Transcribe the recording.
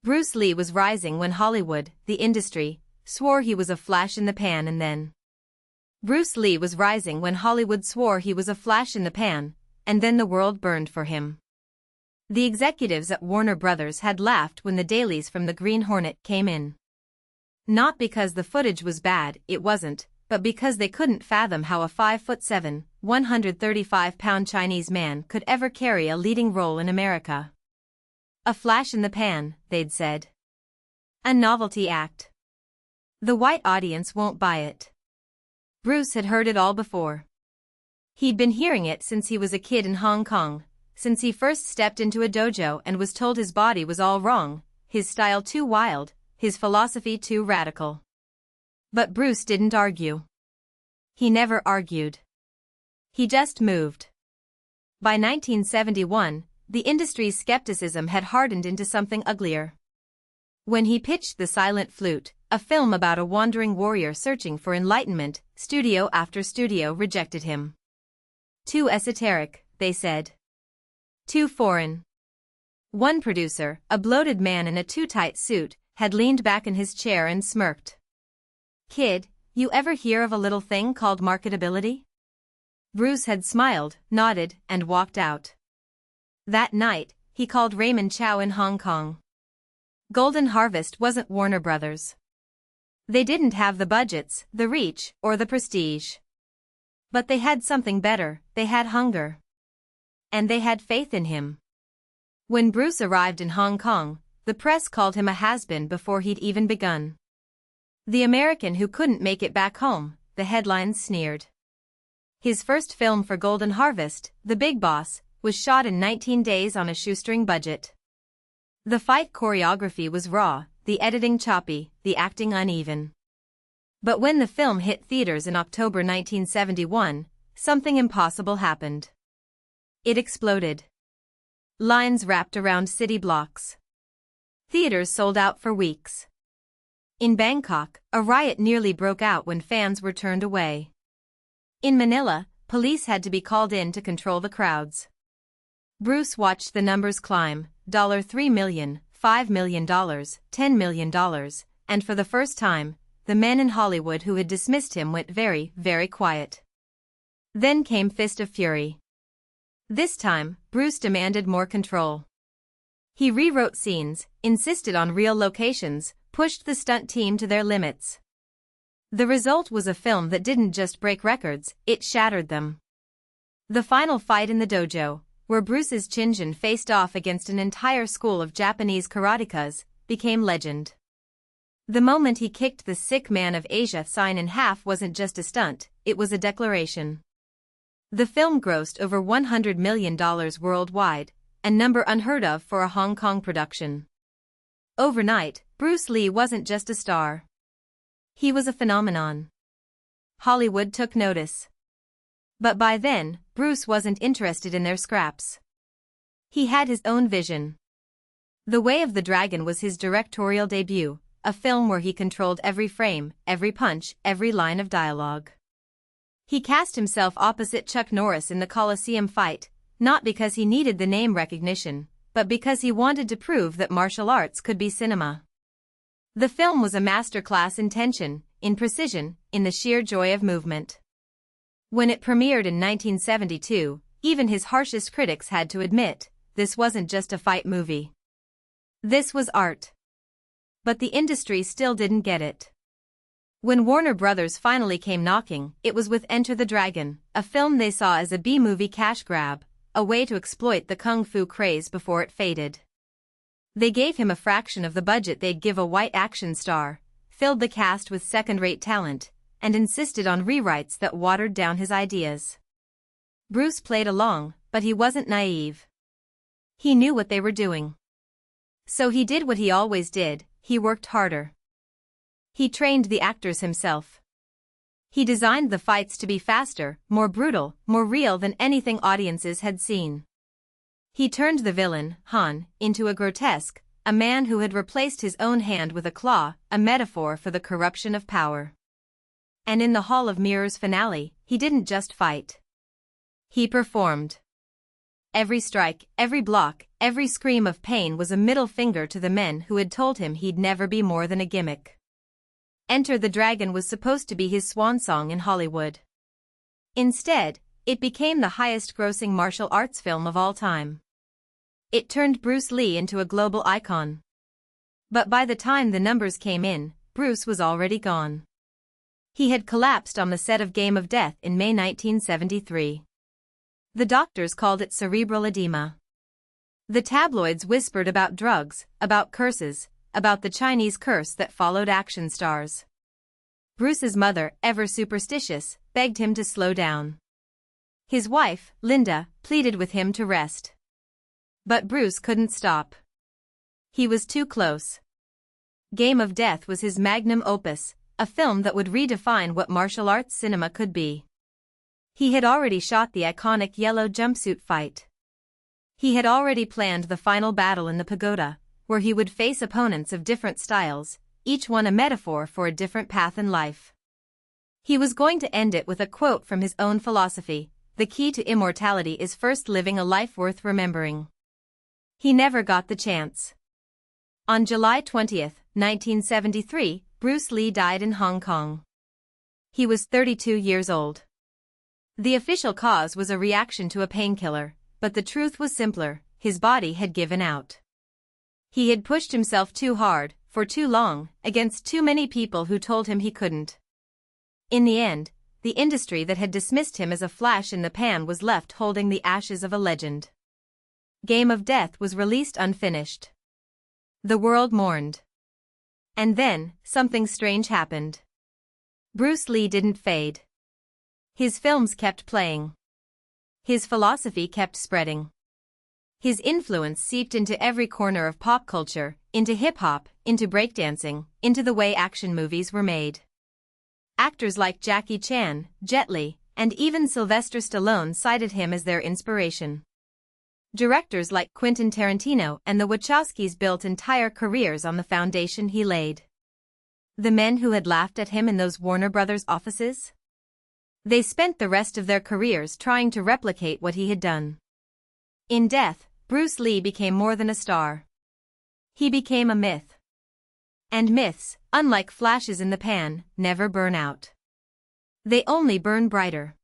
Bruce Lee was rising when Hollywood, the industry, swore he was a flash in the pan and then. Bruce Lee was rising when Hollywood swore he was a flash in the pan, and then the world burned for him. The executives at Warner Brothers had laughed when the dailies from the Green Hornet came in. Not because the footage was bad, it wasn't, but because they couldn't fathom how a 5'7", 135-pound Chinese man could ever carry a leading role in America. A flash in the pan, they'd said. A novelty act. The white audience won't buy it. Bruce had heard it all before. He'd been hearing it since he was a kid in Hong Kong, since he first stepped into a dojo and was told his body was all wrong, his style too wild, his philosophy too radical. But Bruce didn't argue. He never argued. He just moved. By 1971, the industry's skepticism had hardened into something uglier. When he pitched The Silent Flute, a film about a wandering warrior searching for enlightenment, studio after studio rejected him. Too esoteric, they said. Too foreign. One producer, a bloated man in a too-tight suit, had leaned back in his chair and smirked. "Kid, you ever hear of a little thing called marketability?" Bruce had smiled, nodded, and walked out. That night, he called Raymond Chow in Hong Kong. Golden Harvest wasn't Warner Brothers. They didn't have the budgets, the reach, or the prestige. But they had something better, they had hunger. And they had faith in him. When Bruce arrived in Hong Kong, the press called him a has-been before he'd even begun. The American who couldn't make it back home, the headlines sneered. His first film for Golden Harvest, The Big Boss, was shot in 19 days on a shoestring budget. The fight choreography was raw, the editing choppy, the acting uneven. But when the film hit theaters in October 1971, something impossible happened. It exploded. Lines wrapped around city blocks. Theaters sold out for weeks. In Bangkok, a riot nearly broke out when fans were turned away. In Manila, police had to be called in to control the crowds. Bruce watched the numbers climb, $3 million, $5 million, $10 million, and for the first time, the men in Hollywood who had dismissed him went very, very quiet. Then came Fist of Fury. This time, Bruce demanded more control. He rewrote scenes, insisted on real locations, pushed the stunt team to their limits. The result was a film that didn't just break records, it shattered them. The final fight in the dojo, where Bruce's Shinjin faced off against an entire school of Japanese karatekas, became legend. The moment he kicked the Sick Man of Asia sign in half wasn't just a stunt, it was a declaration. The film grossed over $100 million worldwide, a number unheard of for a Hong Kong production. Overnight, Bruce Lee wasn't just a star. He was a phenomenon. Hollywood took notice. But by then, Bruce wasn't interested in their scraps. He had his own vision. The Way of the Dragon was his directorial debut, a film where he controlled every frame, every punch, every line of dialogue. He cast himself opposite Chuck Norris in the Coliseum fight, not because he needed the name recognition, but because he wanted to prove that martial arts could be cinema. The film was a masterclass in tension, in precision, in the sheer joy of movement. When it premiered in 1972, even his harshest critics had to admit, this wasn't just a fight movie. This was art. But the industry still didn't get it. When Warner Brothers finally came knocking, it was with Enter the Dragon, a film they saw as a B-movie cash grab, a way to exploit the kung fu craze before it faded. They gave him a fraction of the budget they'd give a white action star, filled the cast with second-rate talent, and insisted on rewrites that watered down his ideas. Bruce played along, but he wasn't naive. He knew what they were doing. So he did what he always did, he worked harder. He trained the actors himself. He designed the fights to be faster, more brutal, more real than anything audiences had seen. He turned the villain, Han, into a grotesque, a man who had replaced his own hand with a claw, a metaphor for the corruption of power. And in the Hall of Mirrors finale, he didn't just fight. He performed. every strike, every block, every scream of pain was a middle finger to the men who had told him he'd never be more than a gimmick. Enter the Dragon was supposed to be his swan song in Hollywood. Instead, it became the highest-grossing martial arts film of all time. It turned Bruce Lee into a global icon. But by the time the numbers came in, Bruce was already gone. He had collapsed on the set of Game of Death in May 1973. The doctors called it cerebral edema. The tabloids whispered about drugs, about curses, about the Chinese curse that followed action stars. Bruce's mother, ever superstitious, begged him to slow down. His wife, Linda, pleaded with him to rest. But Bruce couldn't stop. He was too close. Game of Death was his magnum opus, a film that would redefine what martial arts cinema could be. He had already shot the iconic yellow jumpsuit fight. He had already planned the final battle in the pagoda, where he would face opponents of different styles, each one a metaphor for a different path in life. He was going to end it with a quote from his own philosophy: "The key to immortality is first living a life worth remembering." He never got the chance. On July 20, 1973, Bruce Lee died in Hong Kong. He was 32 years old. The official cause was a reaction to a painkiller, but the truth was simpler: his body had given out. He had pushed himself too hard, for too long, against too many people who told him he couldn't. In the end, the industry that had dismissed him as a flash in the pan was left holding the ashes of a legend. Game of Death was released unfinished. The world mourned. And then, something strange happened. Bruce Lee didn't fade. His films kept playing. His philosophy kept spreading. His influence seeped into every corner of pop culture, into hip-hop, into breakdancing, into the way action movies were made. Actors like Jackie Chan, Jet Li, and even Sylvester Stallone cited him as their inspiration. Directors like Quentin Tarantino and the Wachowskis built entire careers on the foundation he laid. The men who had laughed at him in those Warner Brothers offices? They spent the rest of their careers trying to replicate what he had done. In death, Bruce Lee became more than a star. He became a myth. And myths, unlike flashes in the pan, never burn out. They only burn brighter.